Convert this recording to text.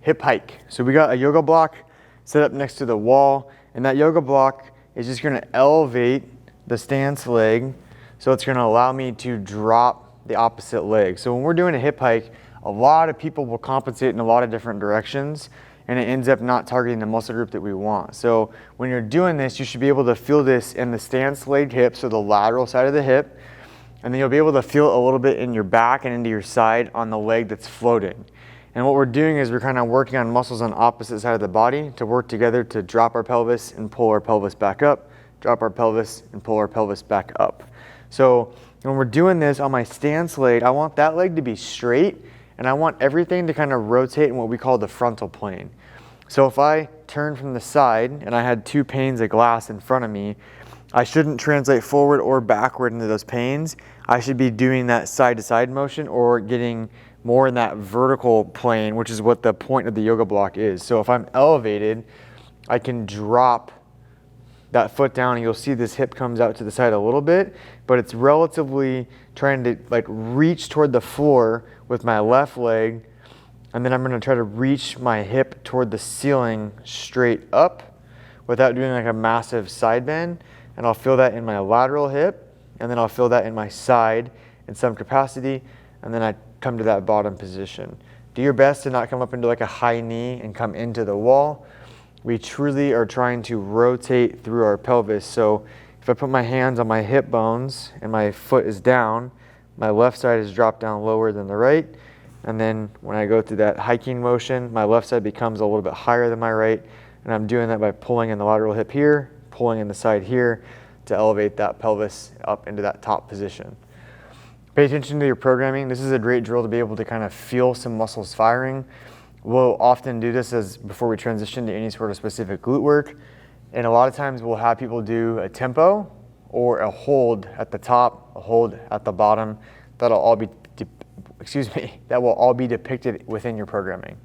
hip hike. So we got a yoga block set up next to the wall, and that yoga block is just gonna elevate the stance leg, so it's gonna allow me to drop the opposite leg. So when we're doing a hip hike, a lot of people will compensate in a lot of different directions, and it ends up not targeting the muscle group that we want. So when you're doing this, you should be able to feel this in the stance leg hip, so the lateral side of the hip, and then you'll be able to feel it a little bit in your back and into your side on the leg that's floating. And what we're doing is we're kind of working on muscles on the opposite side of the body to work together to drop our pelvis and pull our pelvis back up, drop our pelvis and pull our pelvis back up. So when we're doing this on my stance leg, I want that leg to be straight, and I want everything to kind of rotate in what we call the frontal plane. So if I turn from the side and I had two panes of glass in front of me, I shouldn't translate forward or backward into those panes. I should be doing that side to side motion or getting more in that vertical plane, which is what the point of the yoga block is. So if I'm elevated, I can drop that foot down, and you'll see this hip comes out to the side a little bit, but it's relatively trying to like reach toward the floor with my left leg, and then I'm gonna try to reach my hip toward the ceiling straight up without doing like a massive side bend. And I'll feel that in my lateral hip, and then I'll feel that in my side in some capacity, and then I come to that bottom position. Do your best to not come up into like a high knee and come into the wall. We truly are trying to rotate through our pelvis. So if I put my hands on my hip bones and my foot is down, my left side is dropped down lower than the right. And then when I go through that hiking motion, my left side becomes a little bit higher than my right. And I'm doing that by pulling in the lateral hip here, pulling in the side here to elevate that pelvis up into that top position. Pay attention to your programming. This is a great drill to be able to kind of feel some muscles firing. We'll often do this as before we transition to any sort of specific glute work. And a lot of times we'll have people do a tempo or a hold at the top, a hold at the bottom. That will all be depicted within your programming.